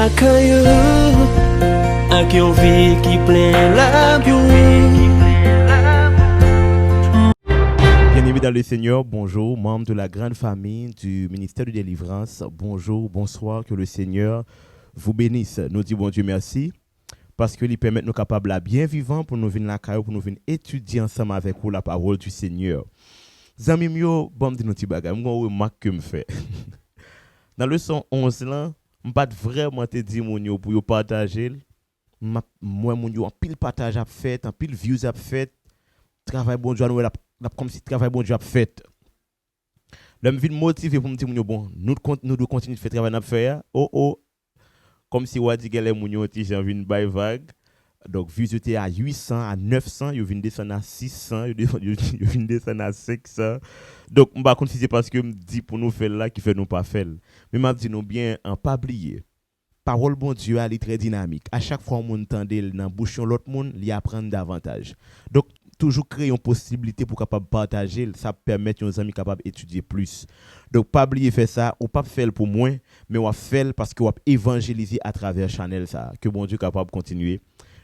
la caillou, avec une vie qui plein la vie. Bien-aimés dans le Seigneur, bonjour, membres de la grande famille du ministère de délivrance, bonjour, bonsoir, que le Seigneur vous bénisse. Nous disons bon Dieu merci, parce qu'il permet nous capables à bien vivant pour nous venir la caillou, pour nous venir étudier ensemble avec vous la parole du Seigneur. Zami mio, bon me dire nous petit bagay, moi remarque que me fait. Dans le leçon 11 là, m'pas vraiment te dire mon yo pour yo partager. Moi mon yo en pile partage a fait, en pile views a fait. Travail bon Dieu nous comme si travail bon Dieu a fait. L'homme vient motiver pour me dire mon yo bon, nous devons continuer de faire travail n'a faire. Oh comme si on dit que les mon yo ti j'en vinn by vague. Donc views était à 800 à 900, yo vinn descendre à 600, yo vinn descendre à 500. Donc on va continuer parce que me dit pour nous faire là qui fait nous pas faire. Mais m'a dit nous bien en pas oublier. Parole bon Dieu elle est très dynamique. À chaque fois on entendait dans bouche l'autre monde, il apprendre davantage. Donc toujours créer une possibilité pour capable partager, ça permet aux amis capables étudier plus. Donc pas oublier faire ça, ou pas faire pour moi, mais on va faire parce que on va évangéliser à travers channel ça. Que bon Dieu capable continuer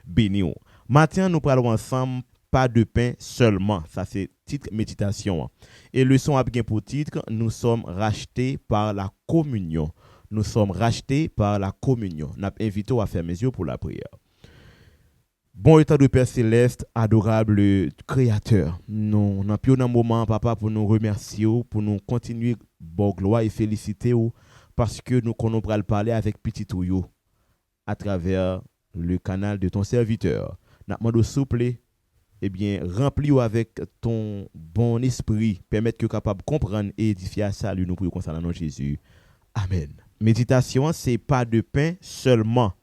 béni. Maintenant nous parlons ensemble pas de pain seulement, ça c'est titre méditation. Et leçon a bien pour titre, nous sommes rachetés par la communion. Nous sommes rachetés par la communion. N'a invité à faire mes yeux pour la prière. Bon état de Père céleste, adorable Créateur. Nous n'avons un moment, papa, pour nous remercier, pour nous continuer bon gloire et féliciter parce que nous connaissons parler avec petit Touyo à travers le canal de ton serviteur. Nous demandons souple, remplis avec ton bon esprit, permettre que capable de comprendre et édifier à salut nous pour concernant Jésus. Amen. Méditation, c'est pas de pain seulement.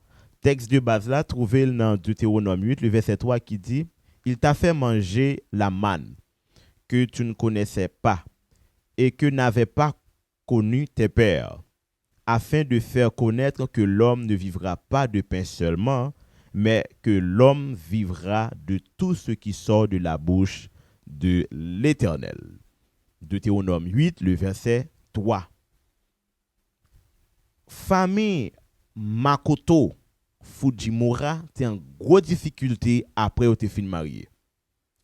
Texte de base là, trouvé dans Deutéronome 8, le verset 3 qui dit « Il t'a fait manger la manne que tu ne connaissais pas et que n'avaient pas connu tes pères, afin de faire connaître que l'homme ne vivra pas de pain seulement, mais que l'homme vivra de tout ce qui sort de la bouche de l'Éternel. » Deutéronome 8, le verset 3. Famille Makoto Fujimura t'es en grosse difficulté après au te fin marié.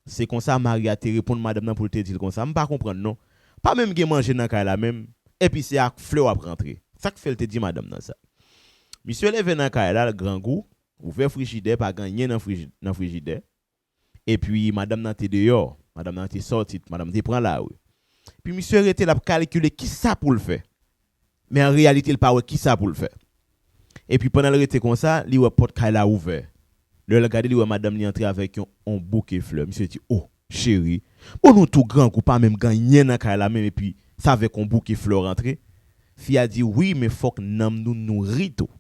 C'est comme ça Marie a te répondre madame nan pour te dire comme ça, me pas comprendre non. Pas même que manger dans la même et puis c'est à fleur à rentrer. Ça que fait te dit madame dans ça. Monsieur levé dans la le grand goût, ouvert frigidaire pas gagner dans frigidaire. Et puis madame nan te dehors, madame nan te sorti, madame te prend là. Puis monsieur était là pour calculer qui ça pour le faire. Mais en réalité, il pas qui ça pour le faire. Et puis pendant le été comme ça, il y a porte la ouvert. Le regarder il y a madame li entrer avec un bouquet de fleurs. Monsieur dit "Oh, chérie, bon nous tout grand ou pas même gagner dans la même et puis ça avec un bouquet de fleurs rentrer." Fille a dit "Oui, mais faut que nous nourrit tout."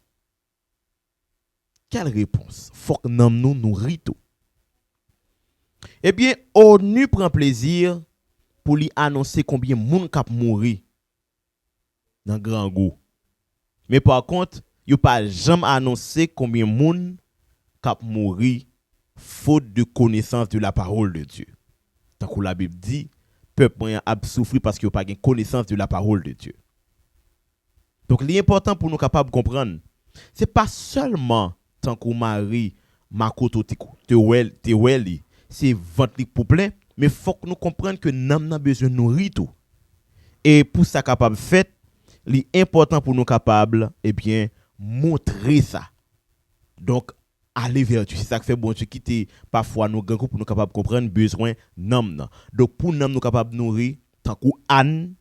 Quelle réponse? Faut que nous nourrit tout. Eh bien, ONU prend plaisir pour lui annoncer combien moun k'ap mourir dans grand goût. Mais par contre, il pas jamais annoncé combien moun k'ap mourir faute de connaissance de la parole de Dieu. Tant que la Bible dit, peuple a souffrir parce qu'il pas de connaissance de la parole de Dieu. Donc l'important pour nous capable de comprendre, c'est pas seulement tant que Marie Makoto te weli, c'est ventre pour plein, mais faut que nous comprenions que nous avons besoin de nourrir tout. Et pour ça capable fait, l'important pour nous capables montrer ça. Donc aller vers Dieu, c'est ça que fait bon Dieu quitter parfois nos grands pour nous capables comprendre besoin nam. Donc pour nous capables nourrir tant que Anne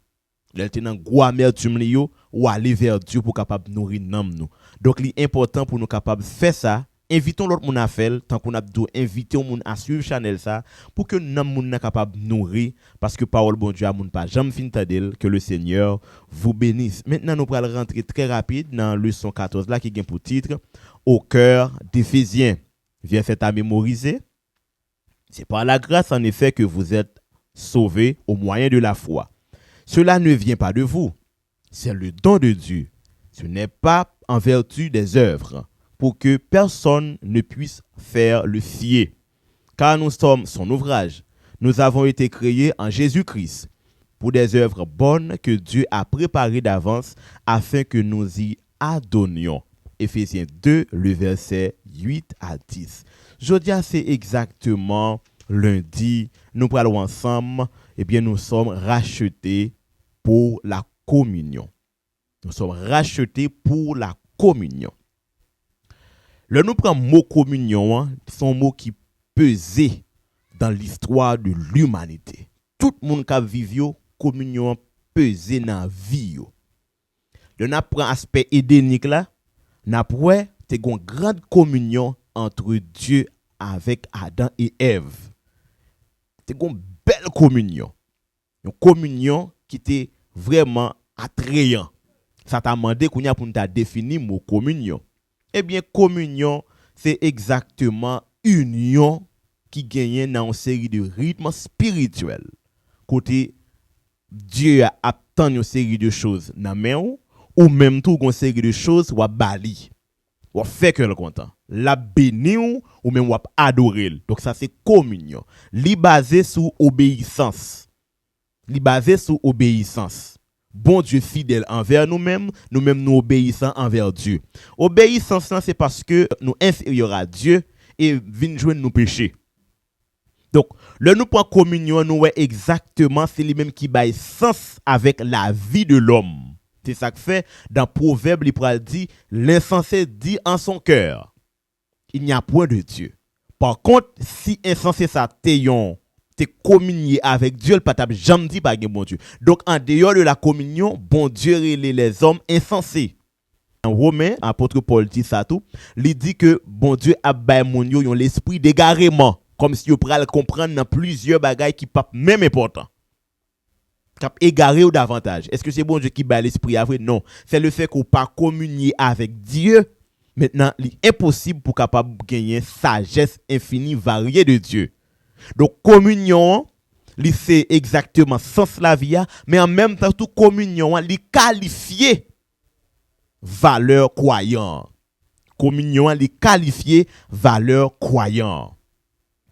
elle était dans gros amertume ou aller vers Dieu pour capable nourrir nam nous. Donc l'important pour nous capables faire ça. Invitons l'autre monde à faire tant qu'on a dû inviter au monde à suivre channel ça pour que nous monde capable nourrir parce que parole bon Dieu a moun pas jamais fin tadel que le Seigneur vous bénisse. Maintenant nous allons rentrer très rapide dans leçon 14 là qui gagne pour titre au cœur d'Éphésiens. Verset à mémoriser. C'est par la grâce en effet que vous êtes sauvés au moyen de la foi. Cela ne vient pas de vous, c'est le don de Dieu. Ce n'est pas en vertu des œuvres, pour que personne ne puisse faire le fier. Car nous sommes son ouvrage. Nous avons été créés en Jésus-Christ pour des œuvres bonnes que Dieu a préparées d'avance afin que nous y adonnions. Éphésiens 2, le verset 8 à 10. Jodia, c'est exactement lundi. Nous parlons ensemble. Eh bien, nous sommes rachetés pour la communion. Nous sommes rachetés pour la communion. Le nous prend mot communion, son mot qui pesait dans l'histoire de l'humanité. Tout le monde qui vit communion pesé dans la vie. Le n'a prend aspect édénique là, n'a prend te une grande communion entre Dieu avec Adam et Ève. Te une belle communion. Une communion qui était vraiment attrayant. Ça t'a demandé qu'on a pour nous définir mot communion. Eh bien, communion, c'est exactement union qui gagne dans une série de rythmes spirituels. Côté Dieu a attendu une série de choses dans main ou même tout une série de choses ou bali. Ou fait que le content. La béni ou même ou adorer. Donc ça c'est communion. Li basé sur obéissance. Li basé sur obéissance. Bon Dieu fidèle envers nous-mêmes nous obéissons envers Dieu. Obéissance c'est parce que nous inférieurs à Dieu et vinn joindre nos péchés. Donc, le nous prend communion, nous est exactement c'est lui-même qui baille sens avec la vie de l'homme. C'est ça que fait dans Proverbe, il pourra dire l'insensé dit en son cœur, il n'y a point de Dieu. Par contre, si insensé ça t'es communié avec Dieu, le patable jamais dit pas bon Dieu. Donc en dehors de la communion, bon Dieu relève les hommes insensés. En Romain, apôtre Paul dit ça tout, il dit que bon Dieu a baillé mon yo yon l'esprit d'égarement. Comme si vous pourriez comprendre dans plusieurs bagailles qui pas même important. Cap égaré ou davantage. Est-ce que c'est bon Dieu qui bat l'esprit à vrai? Non. C'est le fait qu'on pas communier avec Dieu. Maintenant, il est impossible pour capable gagner sagesse infinie variée de Dieu. Donc communion, c'est exactement sens la vie, mais en même temps tout communion, il qualifié valeur croyant. Communion, il qualifié valeur croyant.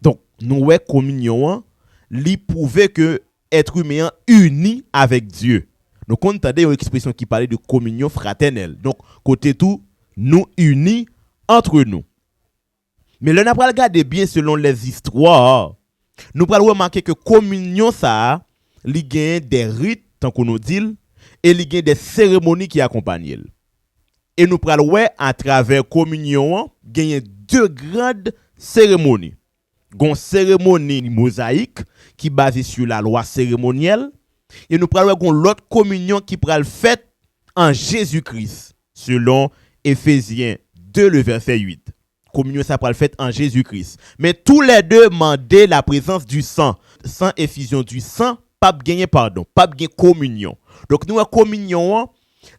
Donc, nous ouais communion, li prouver que être humain uni avec Dieu. Donc, on entendait une expression qui parlait de communion fraternelle. Donc, côté tout, nous unis entre nous. Mais là, on va regarder bien selon les histoires. Nous allons remarquer que communion, ça, il gagne des rites, tant qu'on nous dit, et il gagne des cérémonies qui accompagnent. Et nous allons voir à travers communion, gagner deux grandes cérémonies. Une cérémonie mosaïque qui est basée sur la loi cérémonielle. Et nous allons voir l'autre communion qui sera faite en Jésus-Christ, selon Éphésiens 2, le verset 8. Communion, ça sera faite en Jésus-Christ. Mais tous les deux demandaient la présence du sang. Sans effusion du sang, pas gagner pardon, pas gagner communion. Donc nous, la communion,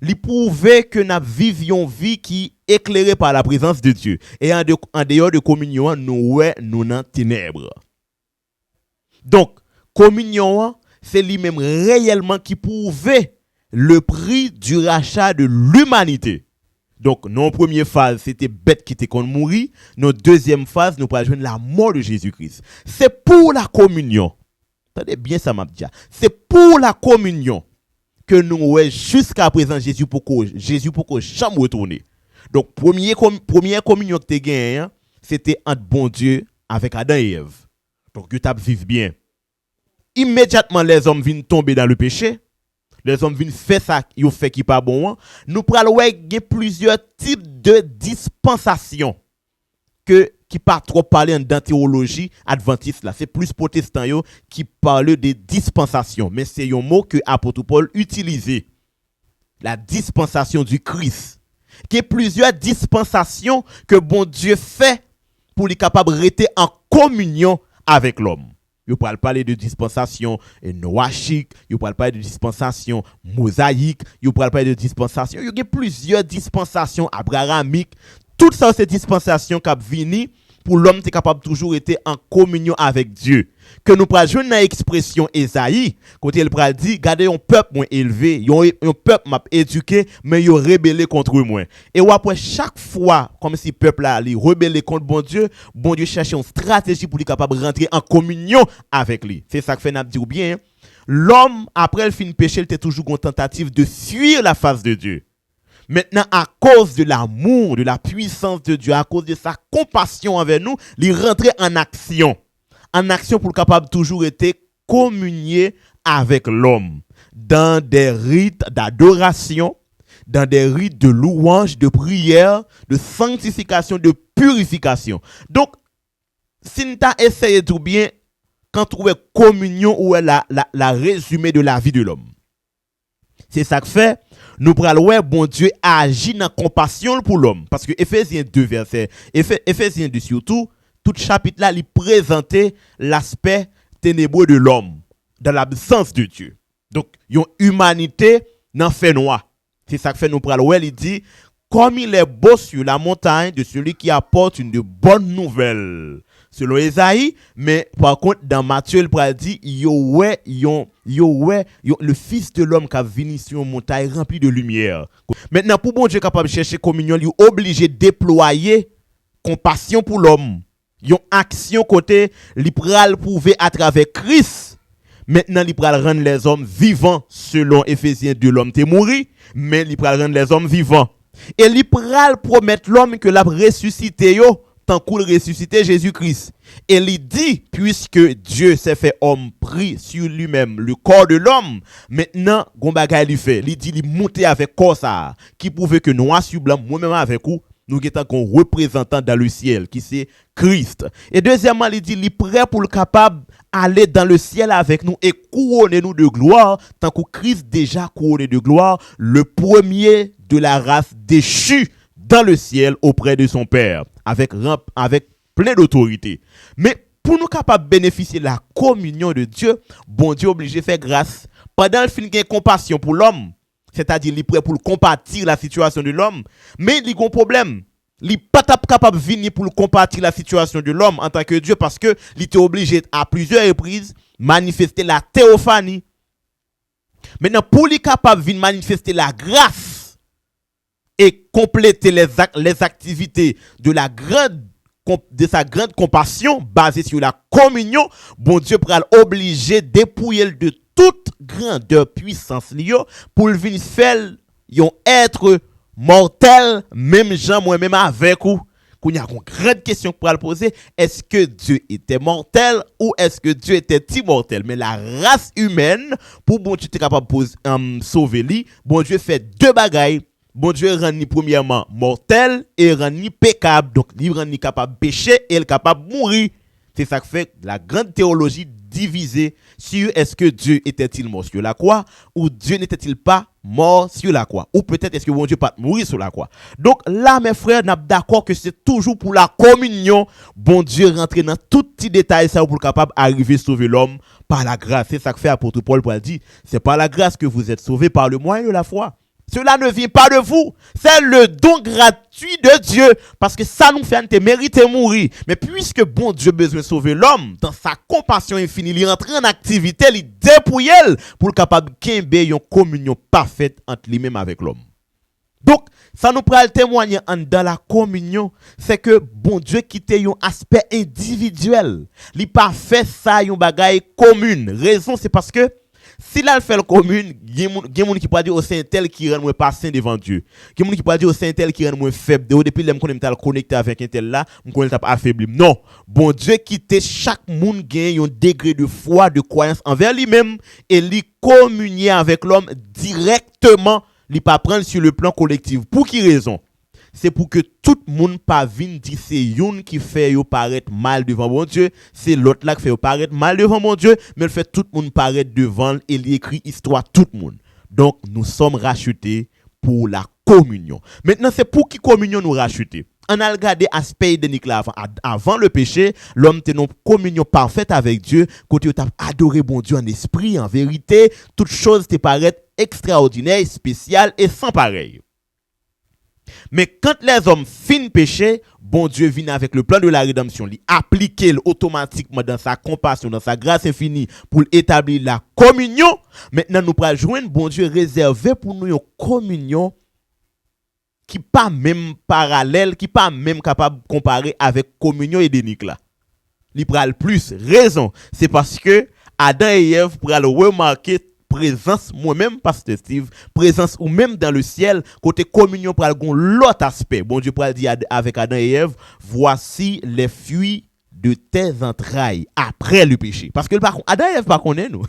il prouvait que nous vivions une vie qui est éclairée par la présence de Dieu. Et en dehors de communion, nous dans ténèbres. Donc, communion, c'est lui-même réellement qui prouvait le prix du rachat de l'humanité. Donc, notre première phase, c'était bête qui était qu'on mourit. Notre deuxième phase, nous allons joindre la mort de Jésus-Christ. C'est pour la communion. Attendez bien ça, m'a dit. C'est pour la communion que nous jusqu'à présent Jésus pour que jamais retourner. Donc première communion que tu gagné, c'était entre bon Dieu avec Adam et Ève. Donc Dieu t'a vivre bien. Immédiatement les hommes viennent tomber dans le péché. Les hommes viennent faire ça ils fait qui pas bon. Nous prenons plusieurs types de dispensations qui pas trop parler en théologie adventiste là, c'est plus protestant yo qui parle de dispensation, mais c'est un mot que apôtre Paul utilisait. La dispensation du Christ. Il y a plusieurs dispensations que bon Dieu fait pour les capable de rester en communion avec l'homme. Vous pouvez parler de dispensation noachique, vous pouvez parler de dispensation mosaïque, vous pouvez parler de dispensation. Il y a plusieurs dispensations abrahamiques. Toutes ces dispensations qui viennent pour l'homme qui capable toujours être en communion avec Dieu. Que nous prenons une expression Esaïe, quand il pral dit, regardez un peuple moins élevé, un peuple m'a éduqué, mais il rebellé contre moi. Et après chaque fois, comme si le peuple a rebellé contre bon Dieu cherche une stratégie pour être capable de rentrer en communion avec lui. C'est ça que fait n'a dit ou bien. L'homme, après le fin péché, il était toujours en tentative de fuir la face de Dieu. Maintenant, à cause de l'amour, de la puissance de Dieu, à cause de sa compassion envers nous, il rentrait en action. En action pour capable toujours être communier avec l'homme dans des rites d'adoration, dans des rites de louange, de prière, de sanctification, de purification. Donc, si nous avons essayé tout bien, quand on trouve communion ou la résumé de la vie de l'homme. C'est ça que fait, nous prenons bon Dieu agit dans compassion pour l'homme. Parce que Éphésiens 2, verset, Éphésiens 2 surtout, tout chapitre là, il présentait l'aspect ténébreux de l'homme, dans l'absence de Dieu. Donc, une humanité dans fait noir. C'est ça que fait nous prenons, il dit, comme il est beau sur la montagne de celui qui apporte une bonne nouvelle. Selon Esaïe, mais par contre, dans Matthieu, il dit, le fils de l'homme qui a venu sur une montagne remplie de lumière. Maintenant, pour bon Dieu capable de chercher communion, il est obligé de déployer compassion pour l'homme. Une action côté, il pral prouver à travers Christ. Maintenant, il pral rendre les hommes vivants, selon Éphésiens 2, l'homme t'est mort, mais il pral rendre les hommes vivants. Et il pral promettre l'homme que l'a ressuscité yo. Tant qu'il ressuscité Jésus-Christ. Et il dit, puisque Dieu s'est fait homme, pris sur lui-même le corps de l'homme, maintenant, Gombaga il fait, il dit, il monte avec corps ça, qui prouve que noir sur blanc, moi-même avec vous, nous avons un représentant dans le ciel, qui c'est Christ. Et deuxièmement, il dit, il est prêt pour le capable aller dans le ciel avec nous et couronner nous de gloire, tant que Christ déjà couronné de gloire, le premier de la race déchue dans le ciel auprès de son Père, avec plein d'autorité. Mais pour nous capables de bénéficier de la communion de Dieu, bon Dieu est obligé de faire grâce. Pendant le film, il y a compassion pour l'homme, c'est-à-dire il est prêt pour compatir la situation de l'homme, mais il y a un problème. Il n'est pas capable de venir pour compatir la situation de l'homme en tant que Dieu parce qu'il était obligé à plusieurs reprises manifester la théophanie. Maintenant, pour lui capable de venir manifester la grâce, et compléter les activités de sa grande compassion basée sur la communion, bon Dieu pral obligé dépouiller de toute grandeur puissance pour le venir faire un être mortel, même gens moi-même avec vous. Qu'il y a une grande question pour le poser, est-ce que Dieu était mortel ou est-ce que Dieu était immortel? Mais la race humaine, pour bon Dieu être capable de sauver lui, bon Dieu fait deux bagailles. Bon Dieu rend ni premièrement mortel et rend ni pécable. Donc, il rend ni capable de pécher et il est capable de mourir. C'est ça que fait la grande théologie divisée sur est-ce que Dieu était-il mort sur la croix ou Dieu n'était-il pas mort sur la croix. Ou peut-être est-ce que bon Dieu pas mourir sur la croix. Donc là, mes frères, nous sommes d'accord que c'est toujours pour la communion. Bon Dieu rentre dans tout petit détail ça pour capable d'arriver à sauver l'homme par la grâce. C'est ça que fait apôtre Paul pour dire, c'est par la grâce que vous êtes sauvés par le moyen de la foi. Cela ne vient pas de vous. C'est le don gratuit de Dieu. Parce que ça nous fait mériter mourir. Mais puisque bon Dieu a besoin de sauver l'homme, dans sa compassion infinie, il rentre en activité, il dépouille pour le capable de une communion parfaite entre lui-même avec l'homme. Donc, ça nous prend le témoigner dans la communion, c'est que bon Dieu quitte un aspect individuel. Il n'a pas fait ça, un bagaille commune. Raison, c'est parce que si là, fait le commune, il y a des gens qui peuvent dire au Saint-Tel qui rend moins patient devant Dieu. Il y a des gens qui peuvent dire au Saint-Tel qui rend moins faible. Depuis que je suis connecté avec un tel là, je suis affaibli. Non. Bon Dieu quitte chaque monde gagne un degré de foi, de croyance envers lui-même et il communier avec l'homme directement. Il ne pas prendre sur le plan collectif. Pour qui raison? C'est pour que tout le monde pas vienne dire c'est une qui fait paraître mal devant mon Dieu, c'est l'autre là qui fait paraître mal devant mon Dieu, mais il fait tout le monde paraître devant et il écrit histoire tout le monde. Donc nous sommes rachetés pour la communion. Maintenant c'est pour qui communion nous racheter. On a regardé aspect de Nicolas avant le péché, l'homme était une communion parfaite avec Dieu, côté où tu as adoré bon Dieu en esprit, en vérité, toutes choses te paraissent extraordinaires, spéciales et sans pareil. Mais quand les hommes finissent péché, bon Dieu vient avec le plan de la rédemption, il applique automatiquement dans sa compassion, dans sa grâce infinie pour établir la communion. Maintenant, nous pourrons joindre bon Dieu réservé pour nous une communion qui n'est pas même parallèle, qui n'est pas même capable de comparer avec communion édénique là. Il prend le plus raison, c'est parce que Adam et Ève pourront remarquer présence moi-même pasteur Steve, présence ou même dans le ciel, côté communion pral gon l'autre aspect. Bon Dieu pral dire avec Adam et Ève, voici les fruits de tes entrailles après le péché. Parce que Adam et Ève pas connaît nous.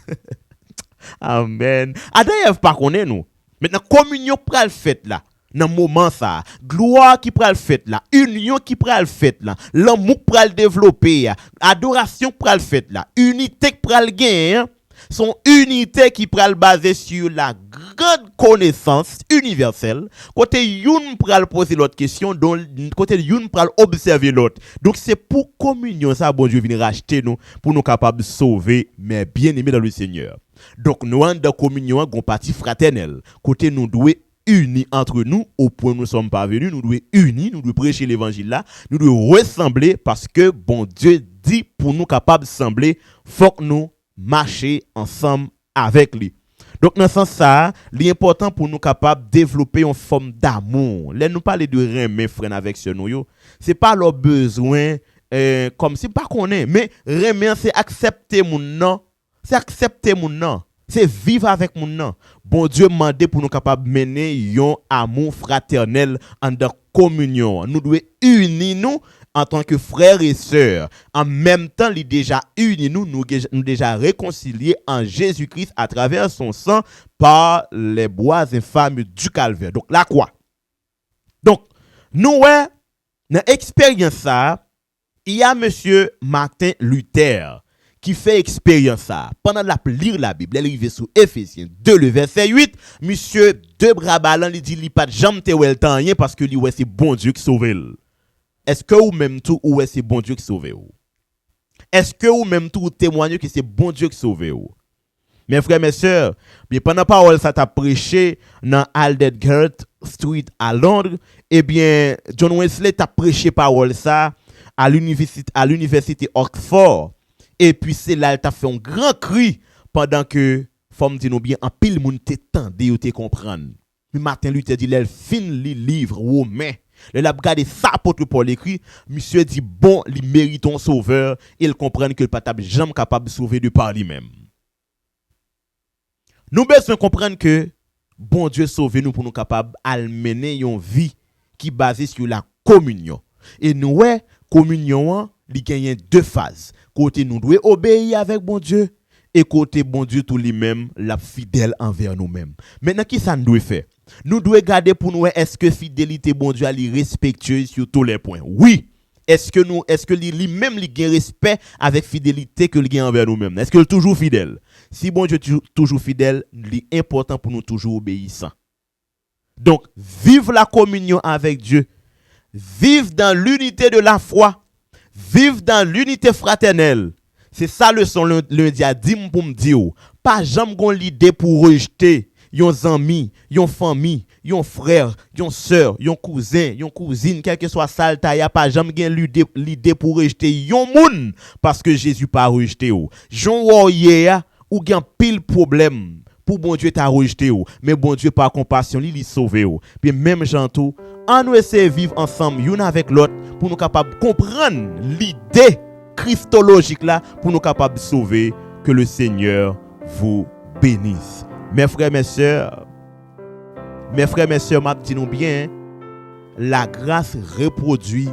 Amen. Adam et Ève pas connaît nous. Maintenant communion pral fait là. Dans moment ça, gloire qui pral fait là, union qui pral fait là, l'amour pral développer, adoration pral fait là, unité qui pral gagner, son unité qui pral basée sur la grande connaissance universelle. Côté youn pral poser l'autre question, dont côté youn pral observer l'autre. Donc c'est pour communion ça bon Dieu vient racheter nous pour nous capables de sauver mais bien aimés dans le Seigneur. Donc nous en dans communion gon partie fraternelle. Côté nous doit unis entre nous au point où nous sommes parvenus, nous devons unis, nous devons prêcher l'évangile là, nous devons ressembler parce que bon Dieu dit pour nous capables de sembler, faut que nous marcher ensemble avec lui. Donc dans ce sens ça, l'important pour nous capables de développer une forme d'amour. Là nous parler de remer frère avec ce nous, c'est pas leur besoin comme si pas qu'on est, mais remer c'est accepter mon nom, c'est accepter mon nom. C'est vivre avec mon nom. Bon Dieu m'a demandé pour nous capables de mener un amour fraternel en communion. Nous devons unir nous en tant que frères et sœurs. En même temps, il déjà unis nous déjà réconciliés en Jésus-Christ à travers son sang par les bois infâmes du calvaire. Donc là quoi? Donc nous dans l'expérience ça, il y a monsieur Martin Luther qui fait expérience ça. Pendant la lire la Bible, elle arrive sur Ephésiens 2 le verset 8, monsieur deux bras ballants, il dit il pas jamais te wel temps rien parce que lui ouais c'est bon Dieu qui sauve. Est-ce que ou même tout ou ouais c'est bon Dieu qui sauve ou? Est-ce que ou même tout témoigne que c'est bon Dieu qui sauve ou? Mes frères mes sœurs, bien pendant parole ça t'a prêché dans Aldgate Street à Londres, eh bien John Wesley t'a prêché parole ça à l'université Oxford. Et puis c'est là t'a fait un grand cri pendant que femme dit nous bien en pile moun te tande ou te comprendre. Mais Martin Luther dit elle fin li livre romain. Elle a regardé ça apôtre Paul écrit, monsieur dit bon, il mérite un sauveur, il comprend que le patable jamais capable de sauver de par lui-même. Nous besoin comprendre que bon Dieu sauve nous pour nous capable de mener une vie qui est basée sur la communion. Et nous communion il gagne deux phases. Côté nous devons obéir avec bon Dieu et côté bon Dieu tout lui-même la fidèle envers nous-mêmes. Maintenant qui ça nous doit faire? Nous devons garder pour nous est-ce que fidélité bon Dieu est respectueuse sur tous les points? Oui. Est-ce que lui-même il gagne respect avec fidélité que il gagne envers nous-mêmes? Est-ce que il est toujours fidèle? Si bon Dieu est toujours fidèle, il est important pour nous toujours obéissant. Donc, vive la communion avec Dieu. Vive dans l'unité de la foi. Vive dans l'unité fraternelle. C'est ça le son lundi à dire pour me dire. Pas jamais gon l'idée pour rejeter yon ami, yon famille, yon frère, yon sœur, yon cousin, yon cousine, quel que soit ça, il n'y a pas jamais l'idée pour rejeter yon moun parce que Jésus pas rejeté ou. Jon ou gen pile problème pour bon Dieu t'a rejeté ou, mais bon Dieu par compassion li sauvé ou. Puis même gens tout, on nous essayer vivre ensemble yon avec l'autre pour nous capable comprendre l'idée christologique là pour nous capable sauver. Que le Seigneur vous bénisse. Mes frères mes sœurs, m'a dit nous bien, la grâce reproduit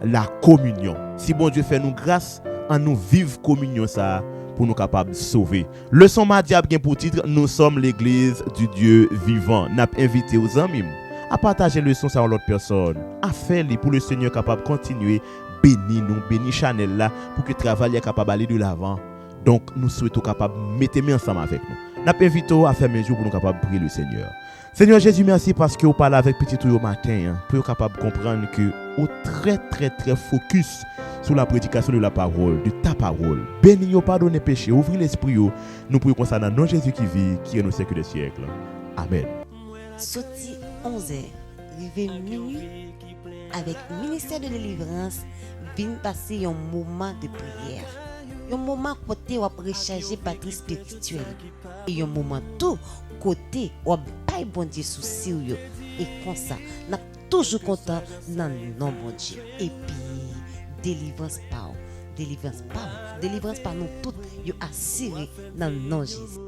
la communion. Si bon Dieu fait nous grâce, en nous vivre communion ça pour nous capables de sauver. Leçon mardi a bien pour titre nous sommes l'église du Dieu vivant. N'a invité aux amis à partager leçon ça à l'autre personne. À faire pour le Seigneur capable de continuer bénir Chanel là pour que le travail est capable d'aller de l'avant. Donc nous souhaitons capable mettre main ensemble avec nous. N'a invité à faire mes jours pour nous capable prier le Seigneur. Seigneur Jésus, merci parce que vous parlez avec petit tout au matin pour être capable de comprendre que vous très focus sur la prédication de la parole, de ta parole. Bénis, pardonnez péché, ouvrez l'esprit. Nous prions concernant non Jésus qui vit, qui est nos siècles des siècles. Amen. Sorti 11h, arrivé minuit, avec ministère de délivrance, vient passer un moment de prière. Un moment côté où on recharger batterie spirituelle. Et un moment tout côté où on baille bon Dieu sous sérieux. Et comme ça, on est toujours content dans le nom bon Dieu. Et puis, délivrance par nous toutes, yo assuré dans le nom de Jésus.